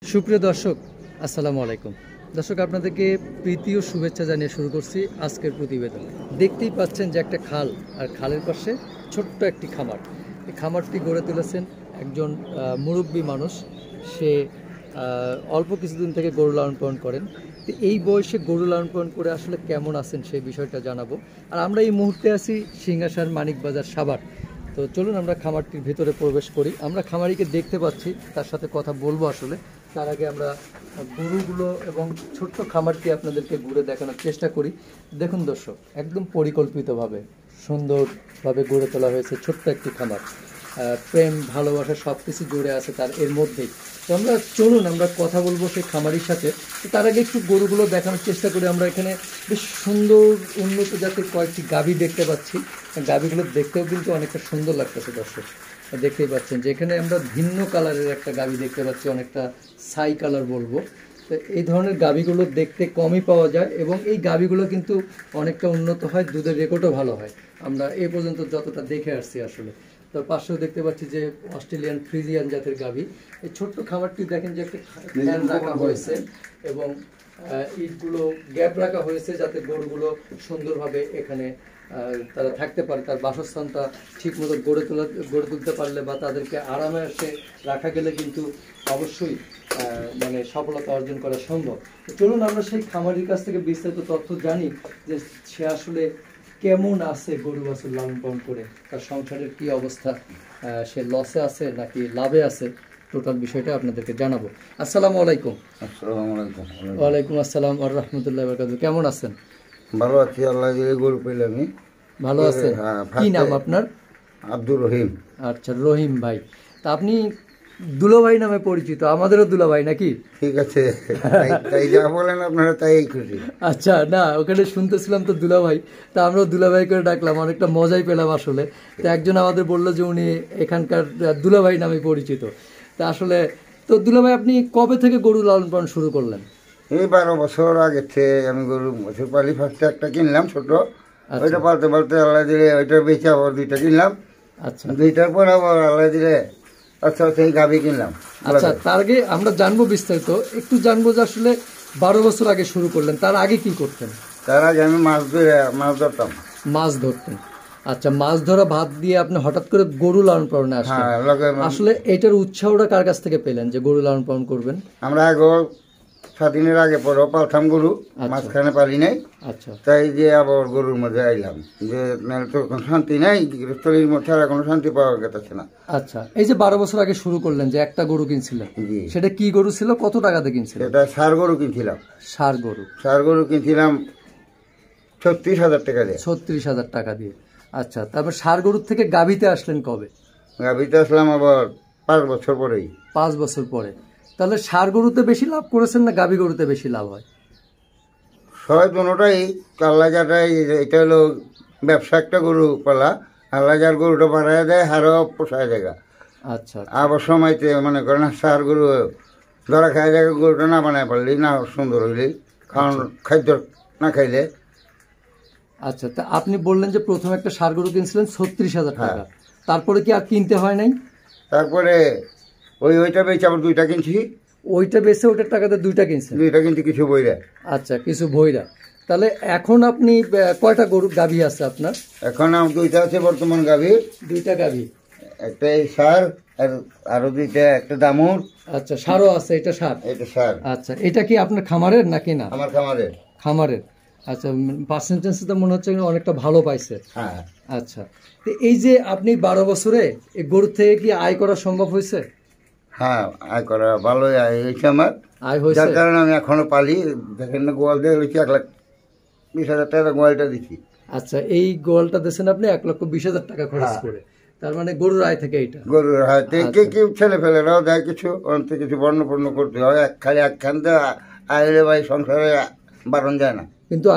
সুপ্রিয় দর্শক, আসসালামু আলাইকুম। দর্শক, আপনাদেরকে প্রীতি ও শুভেচ্ছা জানিয়ে শুরু করছি আজকের প্রতিবেদন। দেখতেই পাচ্ছেন যে একটা খাল, আর খালের পাশে ছোট্ট একটি খামার। এই খামারটি গড়ে তুলেছেন একজন মুরব্বী মানুষ। সে অল্প কিছুদিন থেকে গরু লালন পালন করেন। তো এই বয়সে গরু লালন পালন করে আসলে কেমন আছেন সেই বিষয়টা জানাবো। আর আমরা এই মুহূর্তে আছি সিংহাসার মানিকবাজার সাভার। তো চলুন আমরা খামারটির ভেতরে প্রবেশ করি। আমরা খামারিকে দেখতে পাচ্ছি, তার সাথে কথা বলবো। আসলে তার আগে আমরা গরুগুলো এবং ছোট্ট খামারটি আপনাদেরকে ঘুরে দেখানোর চেষ্টা করি। দেখুন দর্শক, একদম পরিকল্পিতভাবে সুন্দরভাবে গড়ে তোলা হয়েছে ছোট্ট একটি খামার। প্রেম, ভালোবাসা সব কিছু জুড়ে আছে তার এর মধ্যেই। তো আমরা চলুন আমরা কথা বলবো সেই খামারির সাথে। তো তার আগে একটু গরুগুলো দেখানোর চেষ্টা করি। আমরা এখানে বেশ সুন্দর উন্নত জাতের কয়েকটি গাভী দেখতে পাচ্ছি। গাভীগুলো দেখতেও কিন্তু অনেকটা সুন্দর লাগতেছে দর্শক, দেখতেই পাচ্ছেন যে এখানে আমরা ভিন্ন কালারের একটা গাভী দেখতে পাচ্ছি, অনেকটা ছাই কালার বলবো। তো এই ধরনের গাভীগুলো দেখতে কমই পাওয়া যায় এবং এই গাভীগুলো কিন্তু অনেকটা উন্নত হয়, দুধের রেকর্ডও ভালো হয়। আমরা এ পর্যন্ত যতটা দেখে আসছি আসলে। তো পাশেও দেখতে পাচ্ছি যে অস্ট্রেলিয়ান ফ্রিজিয়ান জাতের গাভী। এই ছোট্ট খামারটি দেখেন যে একটা ফ্যান রাখা হয়েছে এবং ইটগুলো গ্যাপ রাখা হয়েছে যাতে গরুগুলো সুন্দরভাবে এখানে তারা থাকতে পারে। তার বাসস্থানটা ঠিক মতো গড়ে তুলতে পারলে বা তাদেরকে আরামে এসে রাখা গেলে কিন্তু অবশ্যই মানে সফলতা অর্জন করা সম্ভব। চলুন আমরা সেই খামারির কাছ থেকে বিস্তারিত তথ্য জানি যে সে আসলে কেমন আছে গরু বাছুর লালন পালন করে, তার সংসারের কি অবস্থা, সে লসে আছে নাকি লাভে আছে, টোটাল বিষয়টা আপনাদেরকে জানাবো। আসসালামু আলাইকুম। আসসালামু আলাইকুম। ওয়ালাইকুম আসসালাম ওয়া রাহমাতুল্লাহি ওয়া বারাকাতুহু। কেমন আছেন? ভালো আছি, আল্লাহ দিয়ে গরু পেলাম। ভালো আছেন? কি নাম আপনার? আব্দুর রহিম। আচ্ছা, রহিম ভাই। তা আপনি দুলো ভাই নামে পরিচিত, আমাদেরও দুলা ভাই নাকি? ঠিক আছে, তাই যা বলেন আপনারা তাই খুশি। আচ্ছা, না ওখানে শুনতেছিলাম তো দুলা ভাই, তা আমরাও দুলা ভাই করে ডাকলাম, অনেকটা মজাই পেলাম আসলে। তো একজন আমাদের বললো যে উনি এখানকার দুলা ভাই নামে পরিচিত। তা আসলে তো দুলা ভাই, আপনি কবে থেকে গরু লালন পালন শুরু করলেন? এই 12 বছর আগে থেকে আমি গরু বছর পালি। ফার্স্টে একটা কিনলাম ছোট, ওইটা পালতে পালতে আল্লাহ দিলে ওইটা বেঁচে আবার দুইটা কিনলাম। আচ্ছা, দুইটার পর আবার আল্লাহ দিলে আচ্ছা সেই গাভী কিনলাম। আচ্ছা, তার আগে আমরা জানবো বিস্তারিত, একটু জানবো যে আসলে 12 বছর আগে শুরু করলেন, তার আগে কি করতেন? তার আগে আমি মাছ ধরতাম। মাছ ধরতেন। আচ্ছা, মাছ ধরা ভাত দিয়ে আপনি হঠাৎ করে গরু লালন পালনে আসলেন। আসলে এটার উৎসাহটা কার কাছ থেকে পেলেন যে গরু লালন পালন করবেন? আমরা আগে স্বাধীনের আগে পরে পালতাম গরু, মাঝখানে পালি নাই। আচ্ছা, তাই যে আবার গরুর মধ্যে আইলাম যে তো কোনো শান্তি নাই, গৃহস্থলীর মধ্যে আর কোনো শান্তি পাওয়া গেছে না। আচ্ছা, এই যে 12 বছর আগে শুরু করলেন, যে একটা গরু কিনছিলেন, সেটা কি গরু ছিল, কত টাকাতে কিনছিলেন? এটা ষাঁড় গরু কিনছিলাম। ষাঁড় গরু কিনছিলাম 36,000 টাকা দিয়ে। 36,000 টাকা দিয়ে। আচ্ছা, তারপর ষাঁড় গরুর থেকে গাভীতে আসলেন কবে? গাভীতে আসলাম আবার 5 বছর পরেই। 5 বছর পরে। তাহলে ষাঁড় গরুতে বেশি লাভ করেছেন না গাভী গরুতে বেশি লাভ হয়? সবাই দুটাই। কাল্লাজাটাই এটা হলো ব্যবসা, একটা গরু পালা। কাল্লাজার গরুটা বাড়ায় দেয়, হারও পোষায় জায়গা। আচ্ছা, আবার সময়তে মনে করেন ষাঁড় গরু ধরা খায় জায়গা, গরুটা না বানায় পারলি, না সুন্দর হইলে, কারণ খাদ্য না খাইলে। আচ্ছা, তা আপনি বললেন যে প্রথমে একটা ষাঁড় গরু কিনছিলেন 36,000 টাকা, তারপরে কি আর কিনতে হয় নাই? তারপরে ওইটা বেচে আবার দুইটা কিনছি। ওইটা বেচে ওইটার টাকাতে দুইটা কিনছেন? দুইটা কিনছি, কিছু বইরা। আচ্ছা, কিছু ভইরা। তাহলে এখন আপনি কয়টা গরু গাভী আছে আপনার? এখন আমার দুইটা আছে বর্তমান গাভী। দুইটা গাভী, একটা এই ষাঁড় আর আরো দুইটা, একটা দামুর। আচ্ছা, ষাঁড়ও আছে, এটা ষাঁড়। এটা ষাঁড়। আচ্ছা, এটা কি আপনার খামারের নাকি? না, আমার খামারের। খামারের। আচ্ছা, পার্সেন্টেজ তো মনে হচ্ছে অনেকটা ভালো পাইছে। হ্যাঁ। আচ্ছা, তো এই যে আপনি 12 বছরে এই গরু থেকে কি আয় করা সম্ভব হয়েছে? হ্যাঁ, আয় করা ভালোই আয় হয়েছে আমার। আয় হয়েছে, যার কারণে আমি এখনো পালি। দেখেন না, গোয়াল দিয়ে হয়েছি 1,20,000 টাকা গোয়ালটা দিচ্ছি। আচ্ছা, এই গোয়ালটা দিয়েছেন আপনি 1,20,000 টাকা খরচ করে। তার মানে গরুর আয় থেকে এইটা? গরুর আয় থেকে কেউ ছেলে ফেলেরাও দেয় কিছু, অন্ত কিছু বর্ণপূর্ণ করতে হয়। খালি একখান দিয়ে আইলে ভাই সংসারে বারণ যায় না। কিন্তু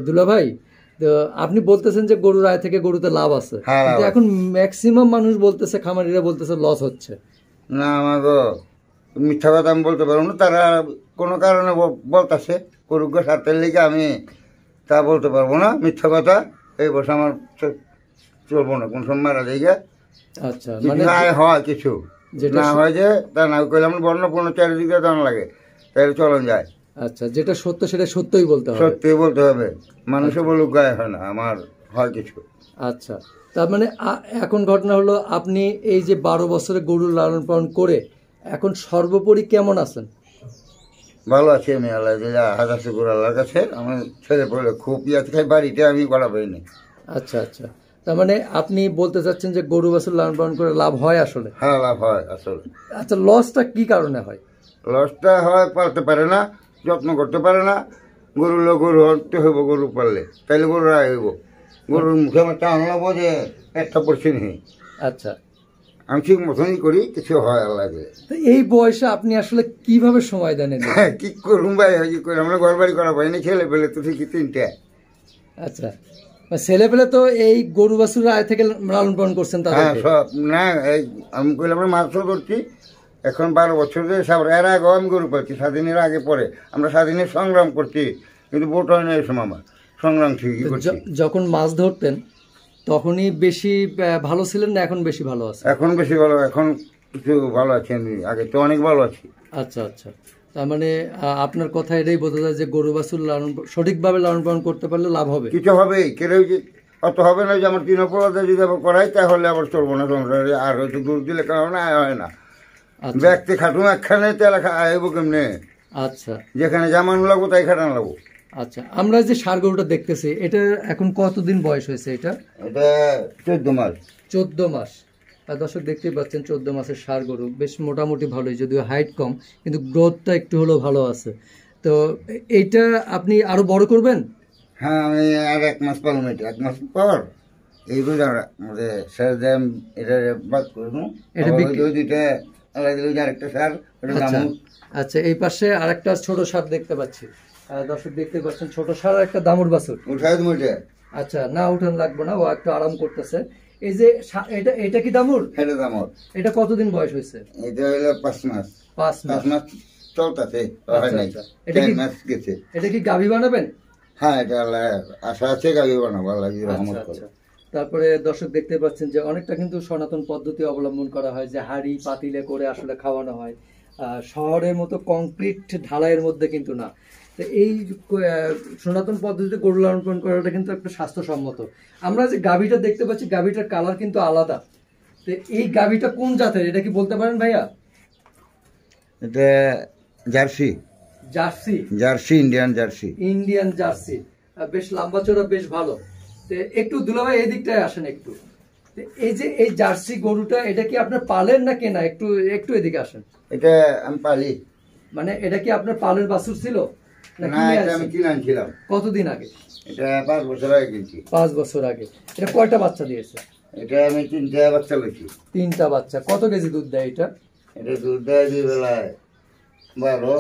দুলা ভাই, তো আপনি বলতেছেন যে গরুর আয় থেকে গরুতে লাভ আছে, কিন্তু এখন ম্যাক্সিমাম মানুষ বলতেছে, খামারিরা বলতেছে লস হচ্ছে। না, আমাকে মিথ্যা কথা আমি বলতে পারবো না। তারা কোনো কারণে বলতেছে গরুকে স্বার্থের লিগে, আমি তা বলতে পারবো না। মিথ্যা কথা এই বছর আমার চলবো না, কোন সময় মারা যাই। আচ্ছা, মানে আয় হয় কিছু, যেটা না হয় যে তা না করলে আমার বর্ণ পূর্ণ চারিদিকে দান লাগে তাহলে চলন যায়। আচ্ছা, যেটা সত্য সেটা সত্যই বলতে হবে। সত্যি বলতে হবে, মানুষে বলুক গায়ে হয় না আমার হয় কিছু। আচ্ছা, তার মানে এখন ঘটনা হলো আপনি এই যে 12 বছরে গরু লালন পালন করে এখন সর্বোপরি কেমন আছেন? ভালো আছি আমি, আল্লাহ দিলে হাজার শুকুর আল্লাহর কাছে। আমার ছেলে পড়ে খুব ইয়াত খাই, বাড়িতে আমি করা পাইনি। আচ্ছা আচ্ছা, তার মানে আপনি বলতে চাচ্ছেন যে গরু বাছুর লালন পালন করে লাভ হয় আসলে? হ্যাঁ লাভ হয় আসলে। আচ্ছা, লসটা কি কারণে হয়? লসটা হয় পালতে পারে না, যত্ন করতে পারে না। গরু লোক গরু হতে হইব, গরু পাললে তাইলে গরু রায় হইব। গরুর মুখে আমার টান লাগবো যে একটা পড়ছি নেই। আচ্ছা, আমি ঠিক মতনই করি, কিছু হয় আল্লাহ দিয়ে। তো এই বয়সে আপনি আসলে কিভাবে সময় দেন এদের? কি করুন ভাই, কি করি, আমরা ঘর বাড়ি করা পাইনি, ছেলে পেলে তো ঠিকই 3টে। আচ্ছা, ছেলে পেলে তো এই গরু বাছুর আয় থেকে লালন পালন করছেন হ্যাঁ তাদের? সব না, এই আমি কইলাম আমরা মাছ ধরছি এখন 12 বছর ধরে। সব এর আগেও আমি গরু পাচ্ছি, স্বাধীনের আগে পরে আমরা স্বাধীনের সংগ্রাম করছি, কিন্তু ভোট হয় না এই সময়। আমার সংগ্রাম ঠিকই করছি। যখন মাছ ধরতেন তখনই বেশি ভালো ছিলেন না এখন বেশি ভালো আছে? এখন বেশি ভালো, এখন কিছু ভালো আছি আমি, আগে তো অনেক ভালো আছি। আচ্ছা আচ্ছা, তার মানে আপনার কথা এটাই বোঝা যায় যে গরু বাছুর সঠিকভাবে লালন পালন করতে পারলে লাভ হবে। কিছু হবেই, কেউ যে অত হবে না যে আমার তৃণপলতা যদি আবার করাই তাহলে আবার চলবো না সংসারে। আর হয়তো দূর দিলে কারণ না হয় না, ব্যক্তি খাটুন একখানে তেল আইব কেমনে? আচ্ছা, যেখানে জামানো লাগবো তাই খাটানো লাগবো। আচ্ছা, আমরা যে ষাঁড় গরুটা দেখতেছি এটা এখন কতদিন বয়স হয়েছে? এটা 14 মাস। 14 মাস। আর দর্শক দেখতেই পাচ্ছেন 14 মাসের ষাঁড় গরু, বেশ মোটামুটি ভালোই, যদিও হাইট কম কিন্তু গ্রোথটা একটু হলেও ভালো আছে। তো এইটা আপনি আরো বড় করবেন? হ্যাঁ আমি আর 1 মাস পালন, 1 মাস পর এই রোজার মধ্যে স্যার দেন এটা বাদ করে দেবো। এটা দুইটা আলাদা দিলে আরেকটা সার। আচ্ছা, এই পাশে আরেকটা ছোট ষাঁড় দেখতে পাচ্ছি। দর্শক দেখতে পাচ্ছেন ছোট ষাঁড় একটা দামুর বাছুর। উঠাই দেবো এটা। আচ্ছা, না উঠান লাগবে না, ও একটু আরাম করতেছে। এই যে এটা কি দামুর? এটা দামর। এটা কতদিন বয়স হয়েছে? এটা হলো 5 মাস। 5 মাস চলতেছে। এটা কি গাভী বানাবেন? হ্যাঁ এটা আশা আছে, গাভী বানাবো আল্লাহ রহমত করে। তারপরে দর্শক দেখতে পাচ্ছেন যে অনেকটা কিন্তু সনাতন পদ্ধতি অবলম্বন করা হয়, যে হাড়ি পাতিলে করে আসলে খাওয়ানো হয়। শহরের মতো কংক্রিট ঢালাইয়ের মধ্যে কিন্তু না। তো এই সনাতন পদ্ধতিতে গরু লালন পালন করাটা কিন্তু একটা স্বাস্থ্যসম্মত। আমরা যে গাভীটা দেখতে পাচ্ছি গাভীটার কালার কিন্তু আলাদা। তো এই গাভীটা কোন জাতের এটা কি বলতে পারেন ভাইয়া? এটা jersey. Jersey? Jersey, Indian jersey. Indian jersey, বেশ লম্বা চড়া, বেশ ভালো। তো একটু দুলাভাই এই দিকটায় আসেন একটু। এই যে এই জার্সি গরুটা এটা কি আপনার পালের না কেনা? একটু একটু এদিকে আসেন। এটা আমি পালি। মানে এটা কি আপনার পালের বাছুর ছিল? না এটা আমি কিনে আনছিলাম। কতদিন আগে? এটা 5 বছর আগে কিনছি। 5 বছর আগে। এটা কয়টা বাচ্চা দিয়েছে? এটা আমি 3টা বাচ্চা লইছি। 3টা বাচ্চা। কত কেজি দুধ দেয় এটা? এটা দুধ দেয় দুই বেলায় 12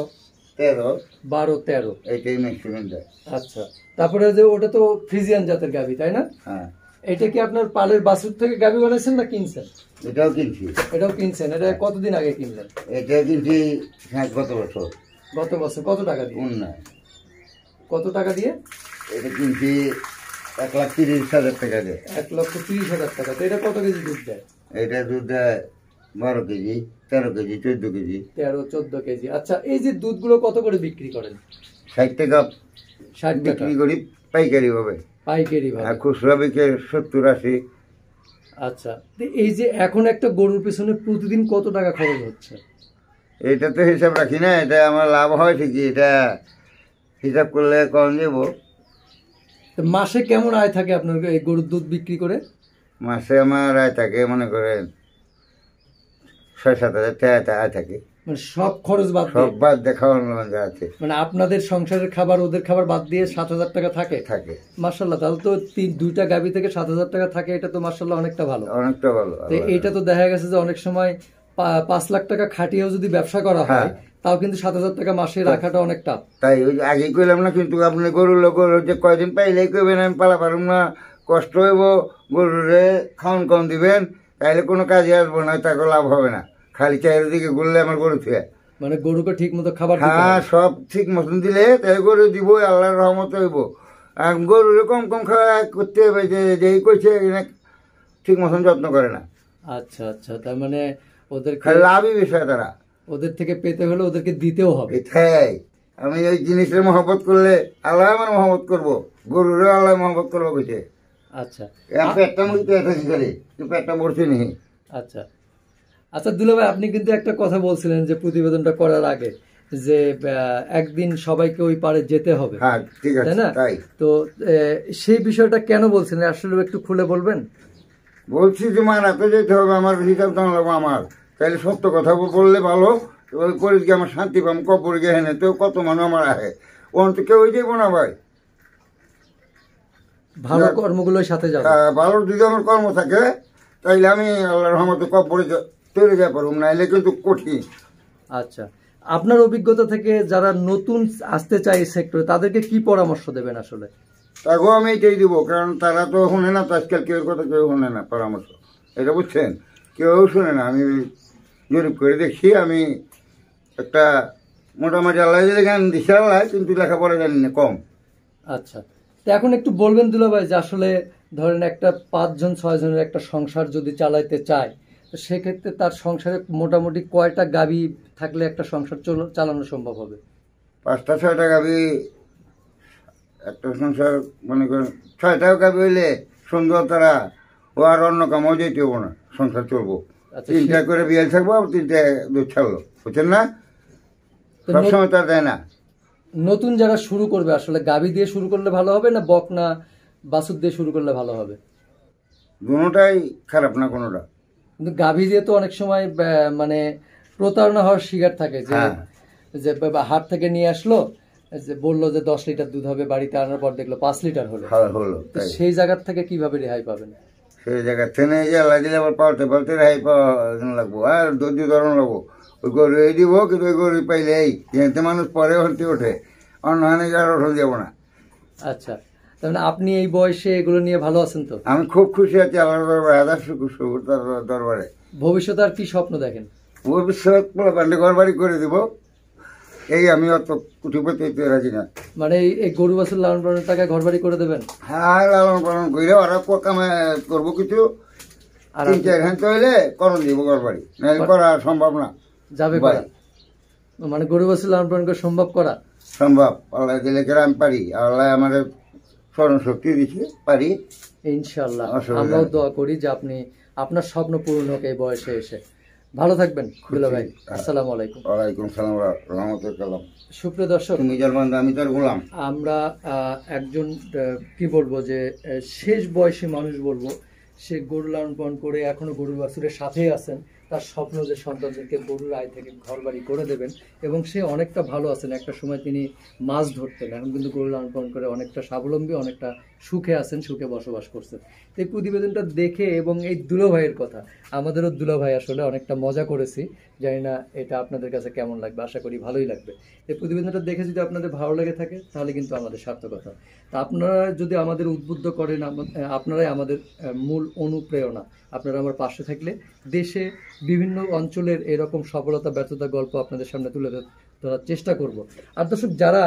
13। এইটাই ম্যাক্সিমাম দেয়। আচ্ছা, তারপরে যে ওটা তো ফ্রিজিয়ান জাতের গাভী তাই না? হ্যাঁ। এটা কি আপনার পালের বাছুর থেকে গাভী বানাইছেন না কিনছেন? এটাও কিনছি। এটাও কিনছেন। এটা কতদিন আগে কিনলেন? এটা কিনছি গত বছর। গত বছর কত টাকা দিয়ে? কত টাকা দিয়ে? এটা কিনছি 1,30,000 টাকা দিয়ে। 1,30,000 টাকা। তো এটা কত কেজি দুধ দেয়? এটা দুধ দেয় 12 কেজি, 13 কেজি, 14 কেজি। 13-14 কেজি। আচ্ছা, এই যে দুধগুলো কত করে বিক্রি করেন? 60 টাকা। 60 টাকা বিক্রি করি পাইকারি ভাবে। পাইকারি ভাবে। আর খুচরা বিক্রি 70-80। আচ্ছা, এই যে এখন একটা গরুর পেছনে প্রতিদিন কত টাকা খরচ হচ্ছে? এটা তো হিসাব রাখি না, এটা আমার লাভ হয় ঠিকই, এটা হিসাব করলে কম দেব। মাসে কেমন আয় থাকে আপনার এই গরুর দুধ বিক্রি করে? মাসে আমার আয় থাকে মনে করেন 6-7 হাজার টাকা আয় থাকে। মানে সব খরচ বাদ সব বাদ দেখানো যা আছে। মানে আপনাদের সংসারের খাবার ওদের খাবার বাদ দিয়ে 7,000 টাকা থাকে? থাকে। মাশাআল্লাহ, তাহলে তো 2টা গাভী থেকে 7,000 টাকা থাকে, এটা তো মাশাআল্লাহ অনেকটা ভালো। অনেকটা ভালো। তো এটা তো দেখা গেছে যে অনেক সময় 5 লাখ টাকা খাটিয়েও যদি ব্যবসা করা হয় তাও কিন্তু 7,000 টাকা মাসে রাখাটা অনেক টাফ। তাই ওই আগে কইলাম না, কিন্তু আপনি গরুর লোক যে কয়দিন পাইলেই কইবেন আমি পালা পারুম না, কষ্ট হইব, গরুরে খাওয়ান কম দিবেন, তাইলে কোনো কাজে আসবো না, তাকে লাভ হবে না। খালি চারিদিকে ঘুরলে আমার গরু থুয়ে। মানে গরুকে ঠিক মতো খাবার দিতে হবে। হ্যাঁ, সব ঠিক মতন দিলে তাই গরু দিব, আল্লাহর রহমত হইব। আর গরুরে কম কম খাওয়া করতে হবে, যে যেই কইছে ঠিক মতন যত্ন করে না। আচ্ছা আচ্ছা, তার মানে ওদের খালি লাভই বিষয় তারা। ওদের থেকে পেতে হলে ওদেরকে দিতেও হবে। এটাই আমি ওই জিনিসের মহব্বত করলে আল্লাহ আমার মহব্বত করবো, গরুরও আল্লাহ মহব্বত করবো কইছে। আচ্ছা পেটটা মুড়িতে এসেছি খালি, পেটটা মরছে নি। আচ্ছা আচ্ছা দুলা ভাই, আপনি কিন্তু একটা কথা বলছিলেন যে প্রতিবেদনটা করার আগে যে একদিন সবাইকে ওই পারে যেতে হবে, হ্যাঁ ঠিক আছে, তাই না? তাই তো সেই বিষয়টা কেন বলছিলেন আসলে একটু খুলে বলবেন? বলছি যে মানাতে যেতে হবে, আমার হিসাব জানা লাগবো আমার, তাইলে সত্য কথা বললে ভালো। ওই করে গিয়ে আমার শান্তি পাম, কবর গিয়ে হেনে তো কত মানুষ আমার আহে, ওখান তো কেউ যাবো না ভাই। ভালো কর্মগুলোর সাথে যাবো। ভালো যদি আমার কর্ম থাকে তাইলে আমি আল্লাহর রহমতে কবরে তৈরি যা পারব, নাইলে কিন্তু কঠিন। আচ্ছা, আপনার অভিজ্ঞতা থেকে যারা নতুন আসতে চায় এই সেক্টরে তাদেরকে কি পরামর্শ দেবেন আসলে? তাকেও আমি এটাই দিব, কারণ তারা তো শুনে না, তো আজকাল কেউ কথা কেউ শুনে না পরামর্শ, এটা বুঝছেন, কেউ শুনে না। আমি জরিপ করে দেখি, আমি একটা মোটামুটি আল্লাহ জ্ঞান দিছে আল্লাহ, কিন্তু লেখাপড়া জানি না, কম। আচ্ছা, তো এখন একটু বলবেন দুলা ভাই যে আসলে ধরেন একটা 5 জন 6 জনের একটা সংসার যদি চালাইতে চায়, তো সেক্ষেত্রে তার সংসারে মোটামুটি কয়টা গাভী থাকলে একটা সংসার চালানো সম্ভব হবে? 5টা 6টা গাভি একটা সংসার, মনে করেন 6টাও গাভি হইলে সুন্দর, তারা ও আর অন্য কামও যেতে হবো না, সংসার চলবো। আচ্ছা, 3টা করে বিয়াল থাকবো, আর 3টে দুধ ছাড়লো, বুঝছেন না? তো সবসময় তার দেয় না। নতুন যারা শুরু করবে আসলে গাভী দিয়ে শুরু করলে ভালো হবে না বকনা বাছুর দিয়ে শুরু করলে ভালো হবে? দুটোটাই খারাপ না কোনোটা। কিন্তু গাভী দিয়ে তো অনেক সময় মানে প্রতারণা হওয়ার শিকার থাকে যে হ্যাঁ। যে হাট থেকে নিয়ে আসলো, যে বললো যে 10 লিটার দুধ হবে, বাড়িতে আনার পর দেখলো 5 লিটার হলো। হলো তো তাই। সেই জায়গার থেকে কিভাবে রেহাই পাবেন? সেই জায়গা থেকে যে আল্লাহ দিলে আবার পালতে পালতে রেহাই পাওয়া লাগবো, আর ধৈর্য ধরন লাগবো। ওই গরু এই দিব, কিন্তু ওই গরু পাইলে এই যেতে মানুষ পরে হতে ওঠে, অন্য হানে আর ওঠা যাবো না। আচ্ছা, তার মানে আপনি এই বয়সে এগুলো নিয়ে ভালো আছেন তো? আমি খুব খুশি আছি আল্লাহর দরবারে, হাজার শুকুর দরবারে। ভবিষ্যতে আর কি স্বপ্ন দেখেন? ভবিষ্যৎ পান্ডে ঘর বাড়ি করে দিব, এই আমি অত কুটিপতি হইতে রাজি না। মানে এই গরু বাছুর লালন পালনের টাকা ঘর বাড়ি করে দেবেন? হ্যাঁ, লালন পালন করে ওরা কামে করবো কিছু, আর 3-4 ঘন্টা হইলে করণ দিব ঘর বাড়ি, নাহলে করা সম্ভব না। যাবে ভাই, করা? মানে গরু বাছুর লালন পালন করে সম্ভব করা সম্ভব, আল্লাহ দিলে করে আমি পারি, আল্লাহ আমাদের স্মরণ শক্তি দিচ্ছে, পারি ইনশাআল্লাহ। অসুবিধা আমরাও নেই। দোয়া করি যে আপনি আপনার স্বপ্ন পূরণ হোক এই বয়সে এসে। ভালো থাকবেন দুলা ভাই, আসসালামু আলাইকুম। ওয়ালাইকুম সালাম রহমতুল্লাহ। সুপ্রিয় দর্শক, তুমি যার বান্দা, আমি তার গোলাম। আমরা একজন কি বলবো যে শেষ বয়সী মানুষ বলবো, সে গরু লালন পালন করে এখনো গরু বাছুরের সাথেই আছেন। তার স্বপ্ন যে সন্তানদেরকে গরুর আয় থেকে ঘর বাড়ি করে দেবেন, এবং সে অনেকটা ভালো আছেন। একটা সময় তিনি মাছ ধরতেন, এখন কিন্তু গরু লালন পালন করে অনেকটা স্বাবলম্বী, অনেকটা সুখে আছেন, সুখে বসবাস করছেন। এই প্রতিবেদনটা দেখে এবং এই দুলো ভাইয়ের কথা, আমাদেরও দুলো ভাই আসলে অনেকটা মজা করেছি। জানি না এটা আপনাদের কাছে কেমন লাগবে, আশা করি ভালোই লাগবে। এই প্রতিবেদনটা দেখে যদি আপনাদের ভালো লেগে থাকে তাহলে কিন্তু আমাদের সার্থকতা। তা আপনারা যদি আমাদের উদ্বুদ্ধ করেন, আপনারাই আমাদের মূল অনুপ্রেরণা। আপনারা আমার পাশে থাকলে দেশে বিভিন্ন অঞ্চলের এরকম সফলতা ব্যর্থতা গল্প আপনাদের সামনে তুলে ধরার চেষ্টা করব। আর দর্শক, যারা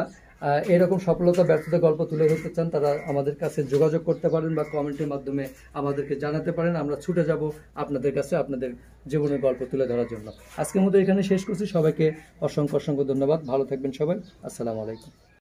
এরকম সফলতা ব্যর্থতা গল্প তুলে ধরতে চান তারা আমাদের কাছে যোগাযোগ করতে পারেন বা কমেন্টের মাধ্যমে আমাদেরকে জানাতে পারেন। আমরা ছুটে যাব আপনাদের কাছে আপনাদের জীবনের গল্প তুলে ধরার জন্য। আজকের মতো এখানে শেষ করছি। সবাইকে অসংখ্য অসংখ্য ধন্যবাদ। ভালো থাকবেন সবাই। আসসালামু আলাইকুম।